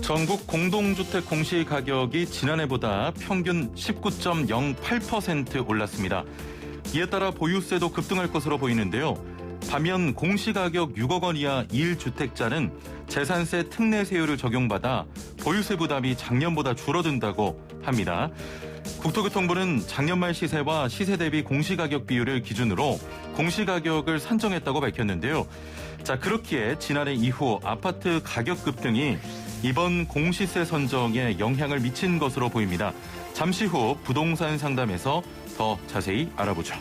전국 공동주택 공시가격이 지난해보다 평균 19.08% 올랐습니다. 이에 따라 보유세도 급등할 것으로 보이는데요. 반면 공시가격 6억 원 이하 1주택자는 재산세 특례세율을 적용받아 보유세 부담이 작년보다 줄어든다고 합니다. 국토교통부는 작년 말 시세와 시세 대비 공시가격 비율을 기준으로 공시가격을 산정했다고 밝혔는데요. 자, 그렇기에 지난해 이후 아파트 가격 급등이 이번 공시세 선정에 영향을 미친 것으로 보입니다. 잠시 후 부동산 상담에서 더 자세히 알아보죠.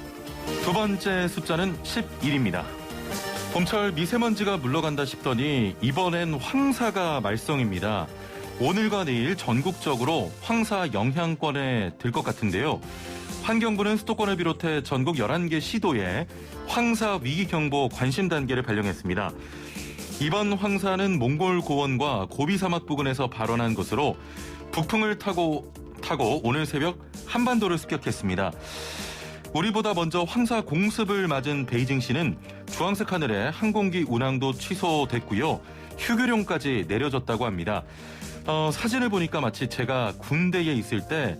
두 번째 숫자는 11입니다. 봄철 미세먼지가 물러간다 싶더니 이번엔 황사가 말썽입니다. 오늘과 내일 전국적으로 황사 영향권에 들 것 같은데요. 환경부는 수도권을 비롯해 전국 11개 시도에 황사 위기경보 관심 단계를 발령했습니다. 이번 황사는 몽골 고원과 고비 사막 부근에서 발원한 것으로 북풍을 타고 오늘 새벽 한반도를 습격했습니다. 우리보다 먼저 황사 공습을 맞은 베이징시는 주황색 하늘에 항공기 운항도 취소됐고요. 휴교령까지 내려졌다고 합니다. 사진을 보니까 마치 제가 군대에 있을 때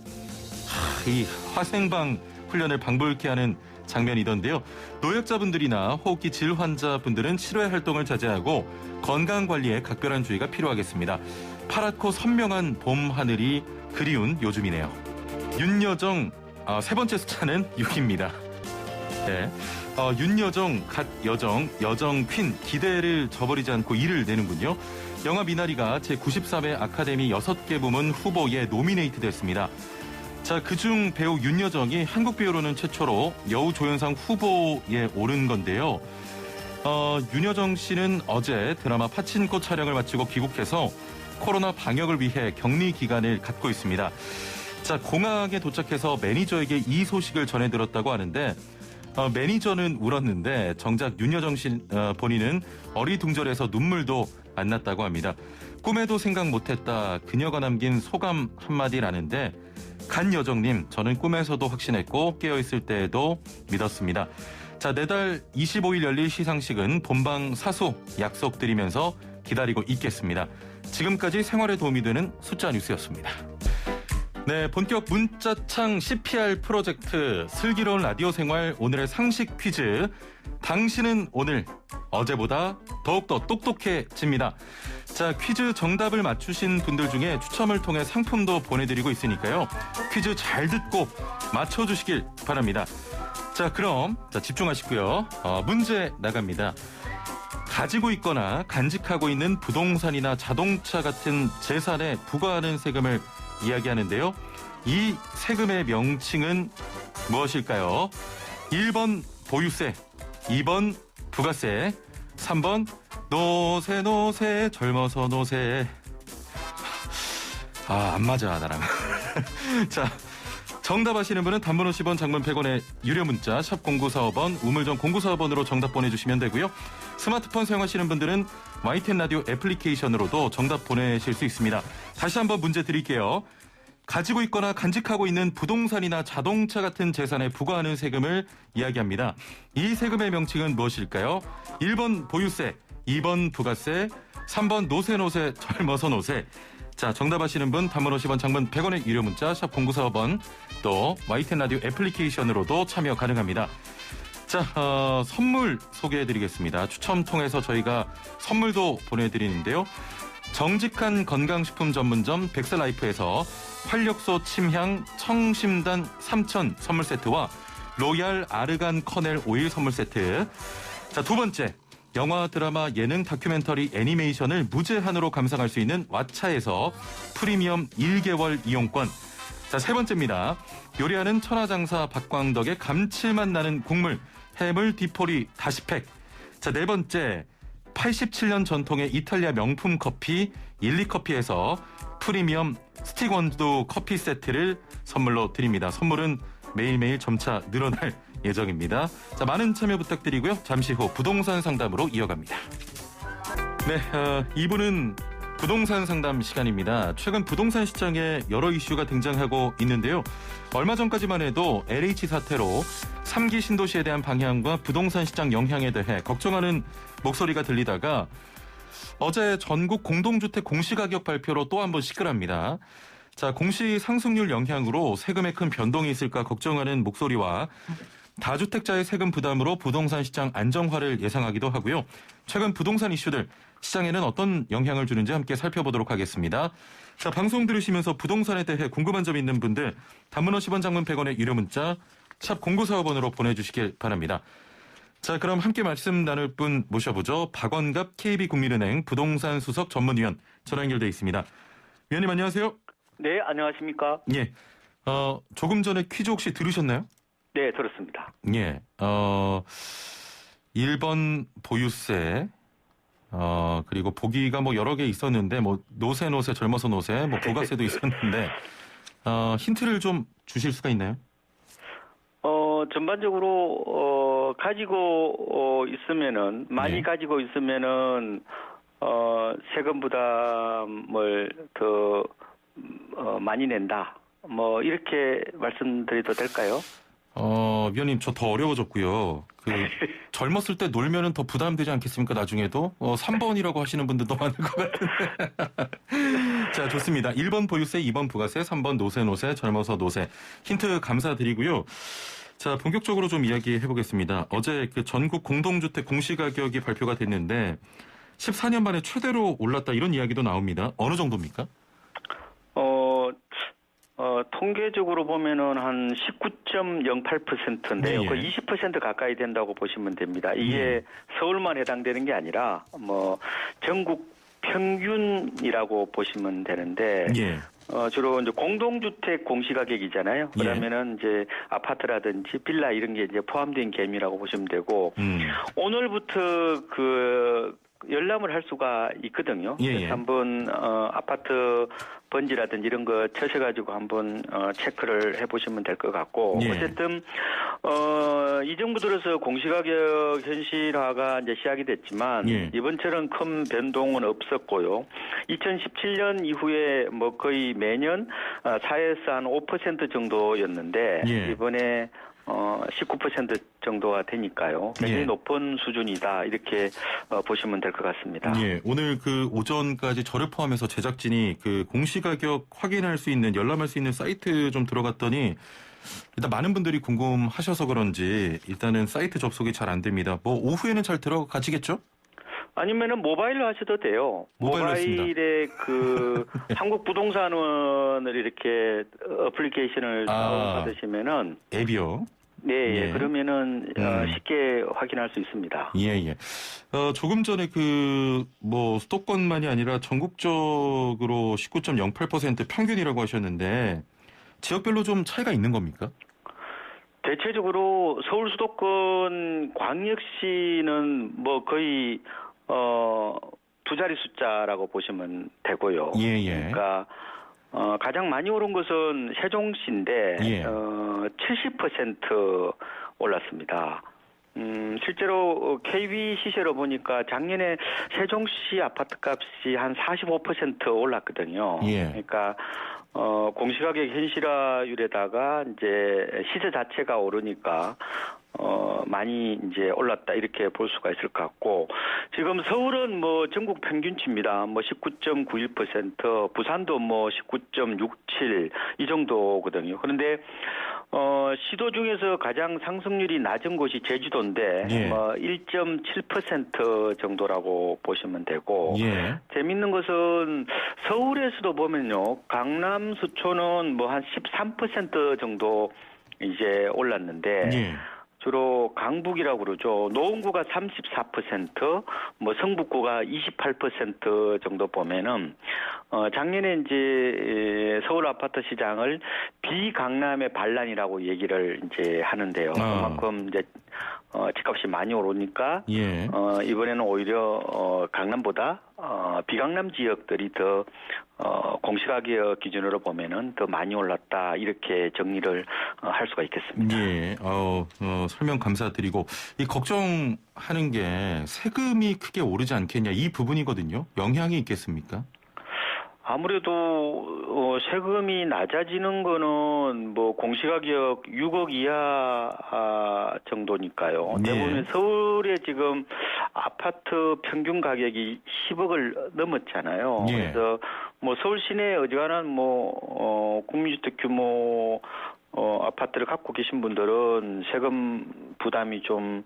이 화생방 훈련을 방불케 하는 장면이던데요. 노약자분들이나 호흡기 질 환자분들은 실외 활동을 자제하고 건강관리에 각별한 주의가 필요하겠습니다. 파랗고 선명한 봄 하늘이 그리운 요즘이네요. 윤여정 세 번째 숫자는 6입니다. 네. 윤여정, 갓여정, 여정 퀸 기대를 저버리지 않고 일을 내는군요. 영화 미나리가 제93회 아카데미 6개 부문 후보에 노미네이트 됐습니다. 자, 그중 배우 윤여정이 한국 배우로는 최초로 여우조연상 후보에 오른 건데요. 윤여정 씨는 어제 드라마 파친코 촬영을 마치고 귀국해서 코로나 방역을 위해 격리 기간을 갖고 있습니다. 자, 공항에 도착해서 매니저에게 이 소식을 전해 들었다고 하는데 매니저는 울었는데 정작 윤여정 씨 본인은 어리둥절해서 눈물도 안 났다고 합니다. 꿈에도 생각 못했다. 그녀가 남긴 소감 한마디라는데 간여정님, 저는 꿈에서도 확신했고 깨어있을 때에도 믿었습니다. 자, 내달 25일 열릴 시상식은 본방 사수 약속드리면서 기다리고 있겠습니다. 지금까지 생활에 도움이 되는 숫자 뉴스였습니다. 네, 본격 문자창 CPR 프로젝트 슬기로운 라디오 생활 오늘의 상식 퀴즈. 당신은 오늘 어제보다 더욱더 똑똑해집니다. 자, 퀴즈 정답을 맞추신 분들 중에 추첨을 통해 상품도 보내드리고 있으니까요. 퀴즈 잘 듣고 맞춰주시길 바랍니다. 자, 그럼 집중하시고요. 문제 나갑니다. 가지고 있거나 간직하고 있는 부동산이나 자동차 같은 재산에 부과하는 세금을 이야기하는데요. 이 세금의 명칭은 무엇일까요? 1번 보유세, 2번 부가세, 3번 노세 젊어서 노세. 안 맞아 나랑. 자, 정답 아시는 분은 단문 50원, 장문 100원의 유료 문자 샵 0945번, 우물정 0945번으로 정답 보내주시면 되고요. 스마트폰 사용하시는 분들은 YTN 라디오 애플리케이션으로도 정답 보내실 수 있습니다. 다시 한번 문제 드릴게요. 가지고 있거나 간직하고 있는 부동산이나 자동차 같은 재산에 부과하는 세금을 이야기합니다. 이 세금의 명칭은 무엇일까요? 1번 보유세, 2번 부가세, 3번 노세 젊어서 노세. 자, 정답 아시는 분 단문 50원, 장문 100원의 유료 문자 샵 0945번, 또 YTN 라디오 애플리케이션으로도 참여 가능합니다. 자, 선물 소개해드리겠습니다. 추첨 통해서 저희가 선물도 보내드리는데요. 정직한 건강식품 전문점 백설라이프에서 활력소 침향 청심단 3000 선물 세트와 로얄 아르간 커넬 오일 선물 세트. 자, 두 번째, 영화, 드라마, 예능, 다큐멘터리, 애니메이션을 무제한으로 감상할 수 있는 왓챠에서 프리미엄 1개월 이용권. 자, 세 번째입니다. 요리하는 천하장사 박광덕의 감칠맛 나는 국물 해물 디포리 다시팩. 자, 네 번째, 87년 전통의 이탈리아 명품 커피 일리커피에서 프리미엄 스틱 원두 커피 세트를 선물로 드립니다. 선물은 매일매일 점차 늘어날 예정입니다. 자, 많은 참여 부탁드리고요. 잠시 후 부동산 상담으로 이어갑니다. 네, 2부는 부동산 상담 시간입니다. 최근 부동산 시장에 여러 이슈가 등장하고 있는데요. 얼마 전까지만 해도 LH 사태로 3기 신도시에 대한 방향과 부동산 시장 영향에 대해 걱정하는 목소리가 들리다가 어제 전국 공동주택 공시가격 발표로 또 한 번 시끌합니다. 자, 공시 상승률 영향으로 세금에 큰 변동이 있을까 걱정하는 목소리와 다주택자의 세금 부담으로 부동산 시장 안정화를 예상하기도 하고요. 최근 부동산 이슈들 시장에는 어떤 영향을 주는지 함께 살펴보도록 하겠습니다. 자, 방송 들으시면서 부동산에 대해 궁금한 점 있는 분들 단문 50원, 장문 100원의 유료 문자 샵 0945번으로 보내주시길 바랍니다. 자, 그럼 함께 말씀 나눌 분 모셔보죠. 박원갑 KB국민은행 부동산 수석 전문위원 전화 연결돼 있습니다. 위원님 안녕하세요. 네, 안녕하십니까? 예. 조금 전에 퀴즈 혹시 들으셨나요? 네, 들었습니다. 예. 1번 보유세, 그리고 보기가 뭐 여러 개 있었는데, 뭐, 노세, 젊어서 노세, 뭐, 부가세도 있었는데, 힌트를 좀 주실 수가 있나요? 전반적으로, 가지고 있으면은, 많이 네. 가지고 있으면은, 세금 부담을 더, 많이 낸다. 뭐, 이렇게 말씀드려도 될까요? 위원님, 저 더 어려워졌고요. 젊었을 때 놀면은 더 부담되지 않겠습니까, 나중에도? 3번이라고 하시는 분들도 많을 것 같은데. 자, 좋습니다. 1번 보유세, 2번 부가세, 3번 노세, 젊어서 노세. 힌트 감사드리고요. 자, 본격적으로 좀 이야기해 보겠습니다. 어제 그 전국 공동주택 공시가격이 발표가 됐는데, 14년 만에 최대로 올랐다, 이런 이야기도 나옵니다. 어느 정도입니까? 통계적으로 보면은 한 19.08%인데요. 예. 거의 20% 가까이 된다고 보시면 됩니다. 이게 서울만 해당되는 게 아니라 뭐 전국 평균이라고 보시면 되는데 예. 주로 이제 공동주택 공시가격이잖아요. 예. 그러면은 이제 아파트라든지 빌라 이런 게 이제 포함된 개념이라고 보시면 되고 오늘부터 열람을 할 수가 있거든요. 예. 그래서 한번 아파트 번지라든지 이런 거 쳐셔가지고 한번 체크를 해보시면 될 것 같고 예. 어쨌든 이 정부 들어서 공시가격 현실화가 이제 시작이 됐지만 예. 이번처럼 큰 변동은 없었고요. 2017년 이후에 뭐 거의 매년 4에서 한 5% 정도였는데 예. 이번에 19% 정도가 되니까요. 굉장히 예. 높은 수준이다. 이렇게 보시면 될 것 같습니다. 예, 오늘 그 오전까지 저를 포함해서 제작진이 그 공시가격 확인할 수 있는, 열람할 수 있는 사이트 좀 들어갔더니 일단 많은 분들이 궁금하셔서 그런지 일단은 사이트 접속이 잘 안 됩니다. 뭐 오후에는 잘 들어가시겠죠? 아니면은 모바일로 하셔도 돼요. 모바일로 모바일에 한국 부동산원을 이렇게 어플리케이션을 다운받으시면은 앱이요? 네, 예. 그러면은 쉽게 확인할 수 있습니다. 예. 조금 전에 뭐 수도권만이 아니라 전국적으로 19.08% 평균이라고 하셨는데 지역별로 좀 차이가 있는 겁니까? 대체적으로 서울 수도권 광역시는 뭐 거의 두 자리 숫자라고 보시면 되고요. 예. 그러니까 가장 많이 오른 것은 세종시인데 예. 70% 올랐습니다. 실제로 KB 시세로 보니까 작년에 세종시 아파트값이 한 45% 올랐거든요. 예. 그러니까 공시가격 현실화율에다가 이제 시세 자체가 오르니까 많이 이제 올랐다 이렇게 볼 수가 있을 것 같고 지금 서울은 뭐 전국 평균치입니다. 뭐 19.91%, 부산도 뭐 19.67 이 정도거든요. 그런데 시도 중에서 가장 상승률이 낮은 곳이 제주도인데 예. 뭐 1.7% 정도라고 보시면 되고 예. 재밌는 것은 서울에서도 보면요. 강남 수초는 뭐 한 13% 정도 이제 올랐는데 예. 주로 강북이라고 그러죠. 노원구가 34%, 뭐 성북구가 28% 정도 보면은 작년에 이제 서울 아파트 시장을 비강남의 반란이라고 얘기를 이제 하는데요. 그만큼 이제 집값이 많이 오르니까 예. 이번에는 오히려 강남보다 비강남 지역들이 더 공시가격 기준으로 보면은 더 많이 올랐다 이렇게 정리를 할 수가 있겠습니다. 예. 설명 감사드리고 이 걱정하는 게 세금이 크게 오르지 않겠냐 이 부분이거든요. 영향이 있겠습니까? 아무래도 세금이 낮아지는 거는 뭐 공시가격 6억 이하 정도니까요. 네. 대부분 서울에 지금 아파트 평균 가격이 10억을 넘었잖아요. 예. 그래서 뭐 서울 시내 어지간한 국민주택 규모 아파트를 갖고 계신 분들은 세금 부담이 좀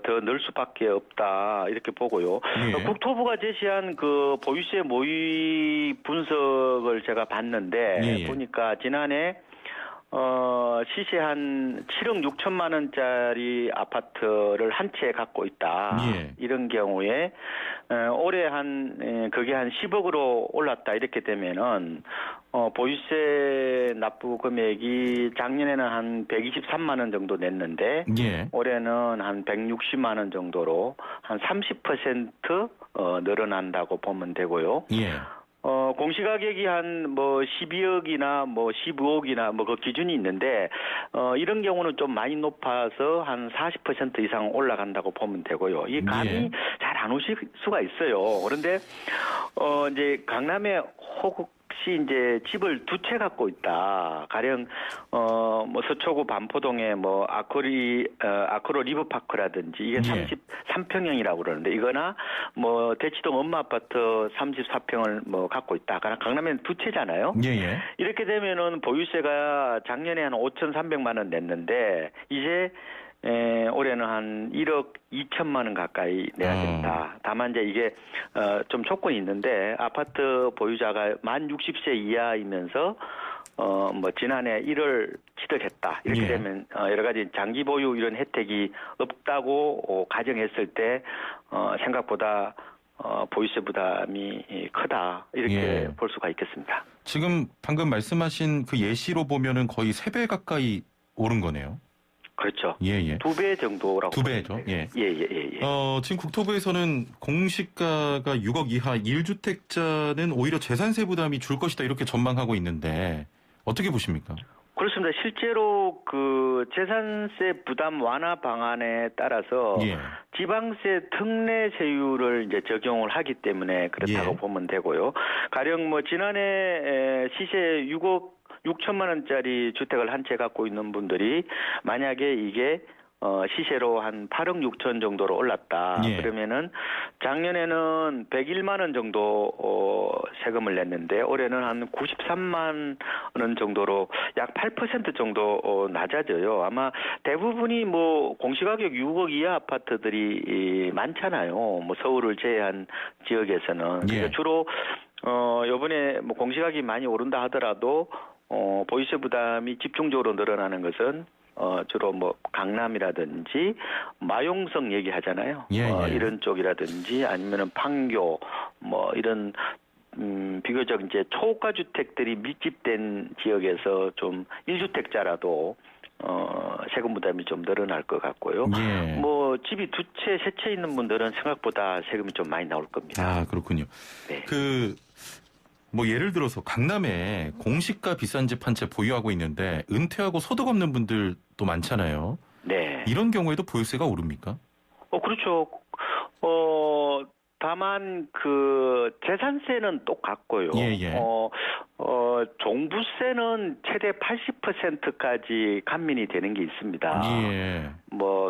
더 늘 수밖에 없다 이렇게 보고요. 예. 국토부가 제시한 그 보유세 모의 분석을 제가 봤는데 예. 보니까 지난해 시세 한 7억 6천만 원짜리 아파트를 한 채 갖고 있다. 예. 이런 경우에 올해 그게 한 10억으로 올랐다 이렇게 되면은 보유세 납부 금액이 작년에는 한 123만 원 정도 냈는데 예. 올해는 한 160만 원 정도로 한 30% 늘어난다고 보면 되고요. 예. 공시가격이 한 12억이나 15억이나 그 기준이 있는데, 이런 경우는 좀 많이 높아서 한 40% 이상 올라간다고 보면 되고요. 이 감이 예. 잘 안 오실 수가 있어요. 그런데, 이제 강남에 혹시 이제 집을 두 채 갖고 있다. 가령, 서초구 반포동에 아크로 리브파크라든지 이게 예. 33평형이라고 그러는데 이거나 대치동 엄마 아파트 34평을 갖고 있다. 강남에는 두 채잖아요. 예. 이렇게 되면은 보유세가 작년에 한 5,300만 원 냈는데 이제 올해는 한 1억 2천만 원 가까이 내야 된다. 다만 이제 이게 좀 조건이 있는데 아파트 보유자가 만 60세 이하이면서 지난해 1월 취득했다. 이렇게 예. 되면 여러 가지 장기 보유 이런 혜택이 없다고 가정했을 때 생각보다 보유세 부담이 크다. 이렇게 예. 볼 수가 있겠습니다. 지금 방금 말씀하신 그 예시로 보면은 거의 3배 가까이 오른 거네요. 그렇죠. 예. 2배 정도라고. 2배죠. 예. 예. 지금 국토부에서는 공시가가 6억 이하 1주택자는 오히려 재산세 부담이 줄 것이다 이렇게 전망하고 있는데 어떻게 보십니까? 그렇습니다. 실제로 그 재산세 부담 완화 방안에 따라서 예. 지방세 특례세율을 이제 적용을 하기 때문에 그렇다고 예. 보면 되고요. 가령 지난해 시세 6억 6천만 원짜리 주택을 한 채 갖고 있는 분들이 만약에 이게 시세로 한 8억 6천 정도로 올랐다. 예. 그러면은 작년에는 101만 원 정도 세금을 냈는데 올해는 한 93만 원 정도로 약 8% 정도 낮아져요. 아마 대부분이 공시가격 6억 이하 아파트들이 많잖아요. 서울을 제외한 지역에서는. 예. 그래서 주로 이번에 공시가격이 많이 오른다 하더라도 보유세 부담이 집중적으로 늘어나는 것은 주로 강남이라든지 마용성 얘기하잖아요. 예. 이런 쪽이라든지 아니면은 판교 이런 비교적 이제 초가 주택들이 밀집된 지역에서 좀 1주택자라도 세금 부담이 좀 늘어날 것 같고요. 예. 집이 두 채, 세 채 있는 분들은 생각보다 세금이 좀 많이 나올 겁니다. 아, 그렇군요. 네. 예를 들어서 강남에 공시가 비싼 집 한 채 보유하고 있는데 은퇴하고 소득 없는 분들도 많잖아요. 네. 이런 경우에도 보유세가 오릅니까? 그렇죠. 다만 그 재산세는 똑같고요. 예. 종부세는 최대 80%까지 감면이 되는 게 있습니다. 예.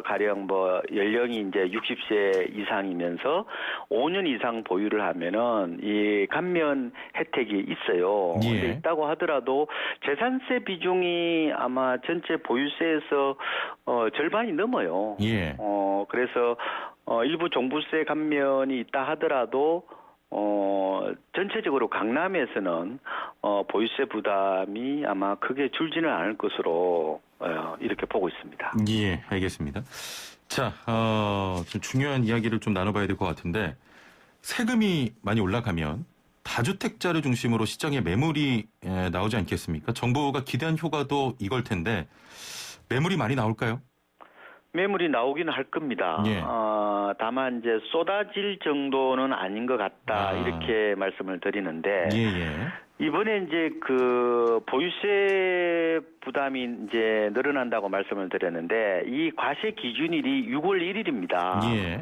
가령 연령이 이제 60세 이상이면서 5년 이상 보유를 하면은 이 감면 혜택이 있어요. 예. 근데 있다고 하더라도 재산세 비중이 아마 전체 보유세에서 절반이 넘어요. 예. 그래서 일부 종부세 감면이 있다 하더라도 전체적으로 강남에서는 보유세 부담이 아마 크게 줄지는 않을 것으로 이렇게 보고 있습니다. 예, 알겠습니다. 자, 좀 중요한 이야기를 좀 나눠봐야 될 것 같은데 세금이 많이 올라가면 다주택자를 중심으로 시장에 매물이 나오지 않겠습니까? 정부가 기대한 효과도 이걸 텐데 매물이 많이 나올까요? 매물이 나오기는 할 겁니다. 예. 다만 이제 쏟아질 정도는 아닌 것 같다 이렇게 말씀을 드리는데 예. 이번에 이제 그 보유세 부담이 이제 늘어난다고 말씀을 드렸는데 이 과세 기준일이 6월 1일입니다. 예.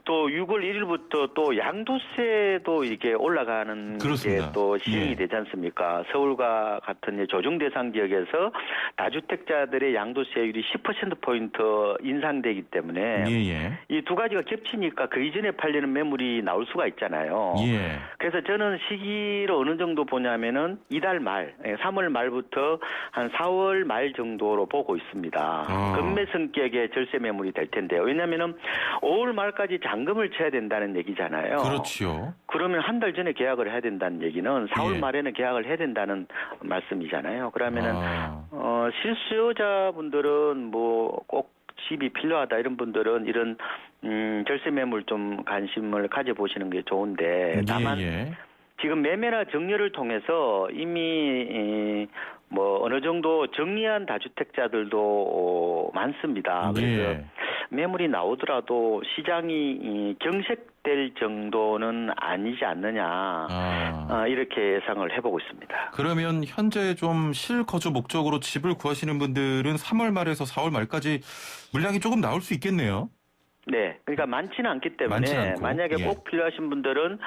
또 6월 1일부터 또 양도세도 이게 올라가는 게 그렇습니다. 또 시행이 예. 되지 않습니까? 서울과 같은 조정 대상 지역에서 다주택자들의 양도세율이 10%포인트 인상되기 때문에 예. 이 두 가지가 겹치니까 그 이전에 팔리는 매물이 나올 수가 있잖아요. 예. 그래서 저는 시기를 어느 정도 보냐면은 이달 말, 3월 말부터 한 4월 말 정도로 보고 있습니다. 금매 성격의 절세 매물이 될 텐데요. 왜냐면은 5월 말까지 잔금을 쳐야 된다는 얘기잖아요. 그렇죠. 그러면 한 달 전에 계약을 해야 된다는 얘기는 4월 예. 말에는 계약을 해야 된다는 말씀이잖아요. 그러면은 아. 실수요자분들은 뭐 꼭 집이 필요하다 이런 분들은 이런 절세 매물 좀 관심을 가져보시는 게 좋은데 다만 예. 지금 매매나 정리를 통해서 이미 뭐 어느 정도 정리한 다주택자들도 많습니다. 그래서 예. 매물이 나오더라도 시장이 경색될 정도는 아니지 않느냐 이렇게 예상을 해보고 있습니다. 그러면 현재 좀 실거주 목적으로 집을 구하시는 분들은 3월 말에서 4월 말까지 물량이 조금 나올 수 있겠네요. 네, 그러니까 많지는 않기 때문에 많진 않고, 만약에 예. 꼭 필요하신 분들은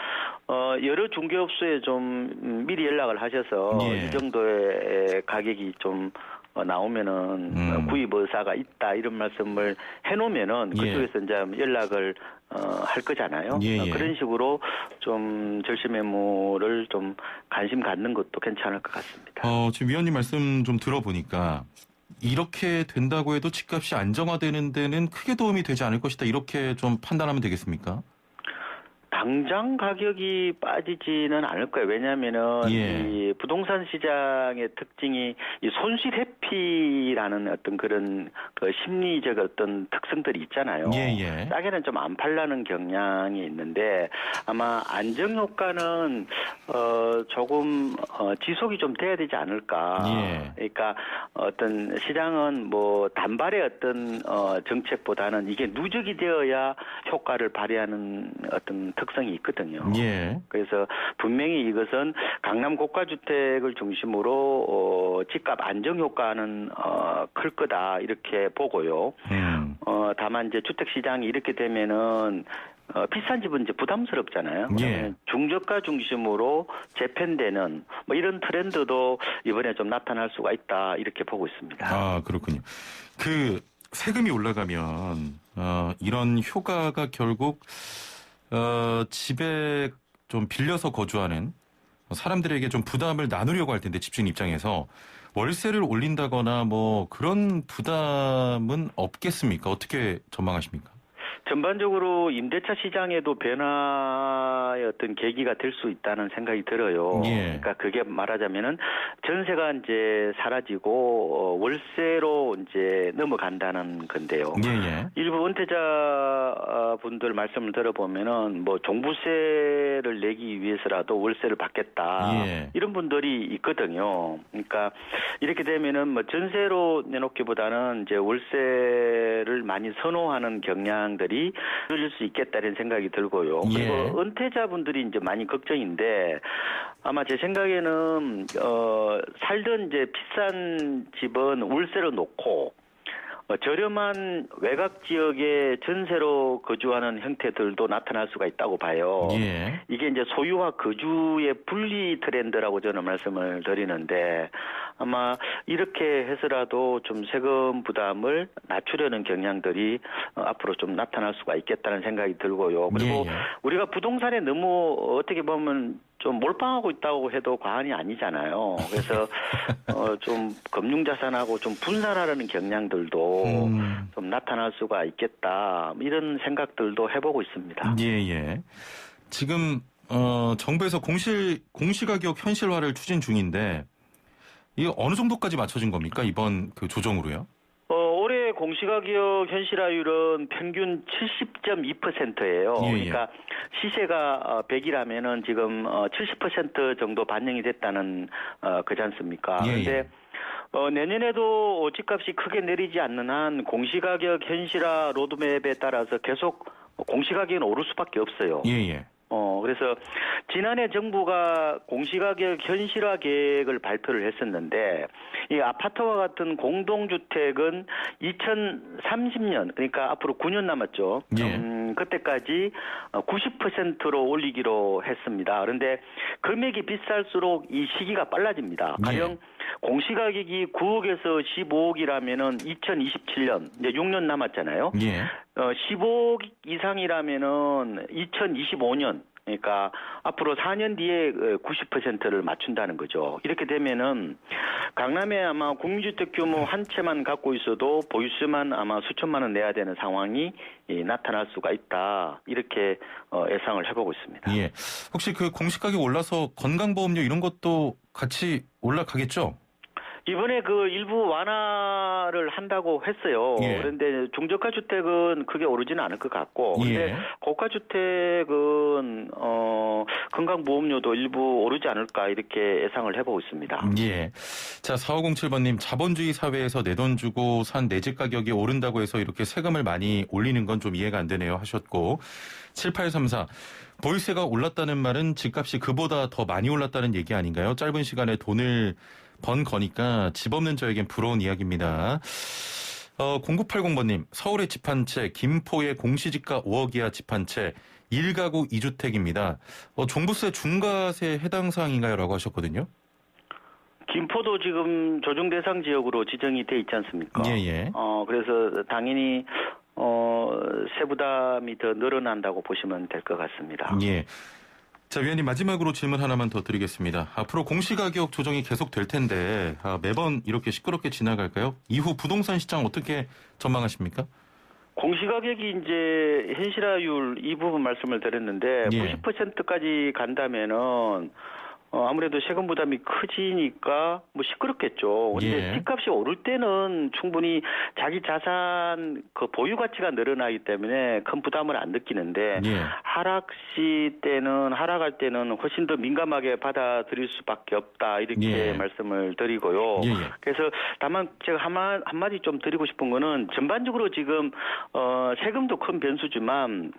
여러 중개업소에 좀 미리 연락을 하셔서 예. 이 정도의 가격이 좀 나오면은 구입 의사가 있다 이런 말씀을 해놓으면은 예. 그쪽에서 이제 연락을 할 거잖아요. 예. 그런 식으로 좀 절세 매물을 좀 관심 갖는 것도 괜찮을 것 같습니다. 지금 위원님 말씀 좀 들어보니까 이렇게 된다고 해도 집값이 안정화되는 데는 크게 도움이 되지 않을 것이다. 이렇게 좀 판단하면 되겠습니까? 당장 가격이 빠지지는 않을 거예요. 왜냐하면은 예. 이 부동산 시장의 특징이 이 손실 회피라는 어떤 그런 그 심리적 어떤 특성들이 있잖아요. 예. 싸게는 좀 안 팔라는 경향이 있는데 아마 안정 효과는 조금 지속이 좀 돼야 되지 않을까. 예. 그러니까 어떤 시장은 뭐 단발의 어떤 정책보다는 이게 누적이 되어야 효과를 발휘하는 어떤 특성이 있거든요. 예. 그래서 분명히 이것은 강남 고가주택을 중심으로 집값 안정 효과는 클 거다 이렇게 보고요. 다만 이제 주택 시장이 이렇게 되면은 비싼 집은 이제 부담스럽잖아요. 예. 중저가 중심으로 재편되는 뭐 이런 트렌드도 이번에 좀 나타날 수가 있다 이렇게 보고 있습니다. 아, 그렇군요. 그 세금이 올라가면 이런 효과가 결국 집에 좀 빌려서 거주하는 사람들에게 좀 부담을 나누려고 할 텐데 집주인 입장에서 월세를 올린다거나 뭐 그런 부담은 없겠습니까? 어떻게 전망하십니까? 전반적으로 임대차 시장에도 변화의 어떤 계기가 될 수 있다는 생각이 들어요. 예. 그러니까 그게 말하자면은 전세가 이제 사라지고 월세로 이제 넘어간다는 건데요. 예. 일부 은퇴자 분들 말씀을 들어보면은 뭐 종부세를 내기 위해서라도 월세를 받겠다. 예. 이런 분들이 있거든요. 그러니까 이렇게 되면은 뭐 전세로 내놓기보다는 이제 월세를 많이 선호하는 경향들이 늘릴 수 있겠다는 생각이 들고요. 예. 그리고 은퇴자분들이 이제 많이 걱정인데 아마 제 생각에는 살던 이제 비싼 집은 월세로 놓고 저렴한 외곽 지역의 전세로 거주하는 형태들도 나타날 수가 있다고 봐요. 예. 이게 이제 소유와 거주의 분리 트렌드라고 저는 말씀을 드리는데 아마 이렇게 해서라도 좀 세금 부담을 낮추려는 경향들이 앞으로 좀 나타날 수가 있겠다는 생각이 들고요. 그리고 예. 우리가 부동산에 너무 어떻게 보면 좀 몰빵하고 있다고 해도 과언이 아니잖아요. 그래서 좀 금융자산하고 좀 분산하려는 경향들도 좀 나타날 수가 있겠다. 이런 생각들도 해보고 있습니다. 예. 지금 정부에서 공시가격 현실화를 추진 중인데 이게 어느 정도까지 맞춰진 겁니까? 이번 그 조정으로요? 올해 공시가격 현실화율은 평균 70.2%예요. 예. 그러니까 시세가 100이라면은 지금 70% 정도 반영이 됐다는 거지 않습니까? 그런데 내년에도 집값이 크게 내리지 않는 한 공시가격 현실화 로드맵에 따라서 계속 공시가격은 오를 수밖에 없어요. 예. 그래서 지난해 정부가 공시가격 현실화 계획을 발표를 했었는데 이 아파트와 같은 공동주택은 2030년 그러니까 앞으로 9년 남았죠. 예. 그때까지 90%로 올리기로 했습니다. 그런데 금액이 비쌀수록 이 시기가 빨라집니다. 가령 공시가격이 9억에서 15억이라면은 2027년 이제 6년 남았잖아요. 예. 15억 이상이라면은 2025년 그러니까 앞으로 4년 뒤에 90%를 맞춘다는 거죠. 이렇게 되면은 강남에 아마 공유주택 규모 한 채만 갖고 있어도 보유세만 아마 수천만 원 내야 되는 상황이 나타날 수가 있다. 이렇게 예상을 해보고 있습니다. 예. 혹시 그 공시가격 올라서 건강보험료 이런 것도 같이 올라가겠죠? 이번에 그 일부 완화를 한다고 했어요. 예. 그런데 중저가 주택은 크게 오르지는 않을 것 같고, 근데 예. 고가 주택은 건강보험료도 일부 오르지 않을까 이렇게 예상을 해보고 있습니다. 예. 자, 4507번님, 자본주의 사회에서 내 돈 주고 산 내 집 가격이 오른다고 해서 이렇게 세금을 많이 올리는 건 좀 이해가 안 되네요 하셨고, 7834, 보유세가 올랐다는 말은 집값이 그보다 더 많이 올랐다는 얘기 아닌가요? 짧은 시간에 돈을 번 거니까 집 없는 저에겐 부러운 이야기입니다. 0980번님, 서울의 집 한 채, 김포의 공시지가 5억 이하 집 한 채, 1가구 2주택입니다. 종부세 중과세 해당 사항인가요? 라고 하셨거든요. 김포도 지금 조정 대상 지역으로 지정이 돼 있지 않습니까? 예. 그래서 당연히 세부담이 더 늘어난다고 보시면 될 것 같습니다. 예. 자, 위원님 마지막으로 질문 하나만 더 드리겠습니다. 앞으로 공시가격 조정이 계속 될 텐데 매번 이렇게 시끄럽게 지나갈까요? 이후 부동산 시장 어떻게 전망하십니까? 공시가격이 이제 현실화율 이 부분 말씀을 드렸는데 예. 90%까지 간다면은 아무래도 세금 부담이 커지니까 뭐 시끄럽겠죠. 그런데 예. 집값이 오를 때는 충분히 자기 자산 그 보유 가치가 늘어나기 때문에 큰 부담을 안 느끼는데 예. 하락할 때는 훨씬 더 민감하게 받아들일 수밖에 없다 이렇게 예. 말씀을 드리고요. 예. 그래서 다만 제가 한마디 좀 드리고 싶은 거는 전반적으로 지금 세금도 큰 변수지만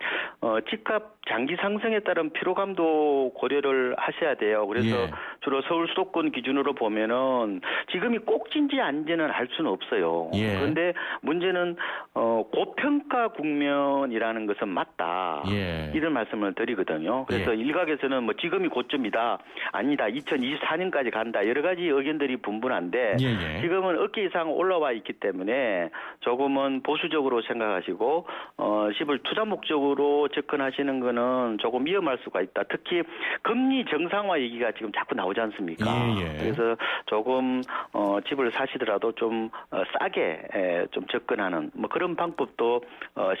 집값 장기 상승에 따른 피로감도 고려를 하셔야 돼요. 그래서 예. 주로 서울 수도권 기준으로 보면은 지금이 꼭진지 안지는 알 수는 없어요. 예. 그런데 문제는 고평가 국면이라는 것은 맞다. 예. 이런 말씀을 드리거든요. 그래서 예. 일각에서는 뭐 지금이 고점이다. 아니다. 2024년까지 간다. 여러 가지 의견들이 분분한데 예. 지금은 어깨 이상 올라와 있기 때문에 조금은 보수적으로 생각하시고 집을 투자 목적으로 접근하시는 거는 조금 위험할 수가 있다. 특히 금리 정상화 얘기가 지금 자꾸 나오지 않습니까? 예. 그래서 조금 집을 사시더라도 좀 싸게 좀 접근하는 뭐 그런 방법도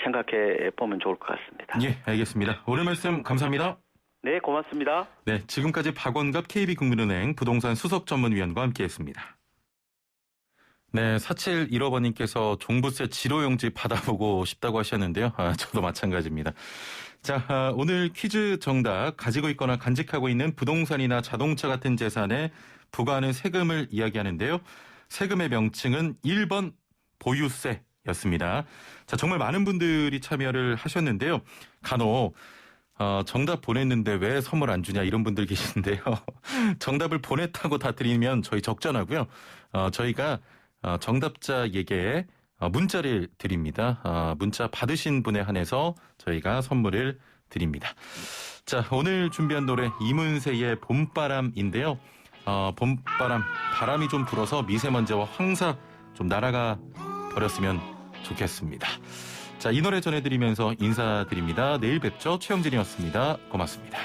생각해 보면 좋을 것 같습니다. 예, 알겠습니다. 오늘 말씀 감사합니다. 네, 고맙습니다. 네, 지금까지 박원갑 KB국민은행 부동산 수석전문위원과 함께했습니다. 네, 4715번님께서 종부세 지로용지 받아보고 싶다고 하셨는데요. 저도 마찬가지입니다. 자, 오늘 퀴즈 정답, 가지고 있거나 간직하고 있는 부동산이나 자동차 같은 재산에 부과하는 세금을 이야기하는데요. 세금의 명칭은 1번 보유세였습니다. 자, 정말 많은 분들이 참여를 하셨는데요. 간혹 정답 보냈는데 왜 선물 안 주냐 이런 분들 계시는데요. 정답을 보냈다고 다 드리면 저희 적잖아고요. 저희가 정답자에게 문자를 드립니다. 문자 받으신 분에 한해서 저희가 선물을 드립니다. 자, 오늘 준비한 노래 이문세의 봄바람인데요. 봄바람, 바람이 좀 불어서 미세먼지와 황사 좀 날아가 버렸으면 좋겠습니다. 자, 이 노래 전해드리면서 인사드립니다. 내일 뵙죠. 최영진이었습니다. 고맙습니다.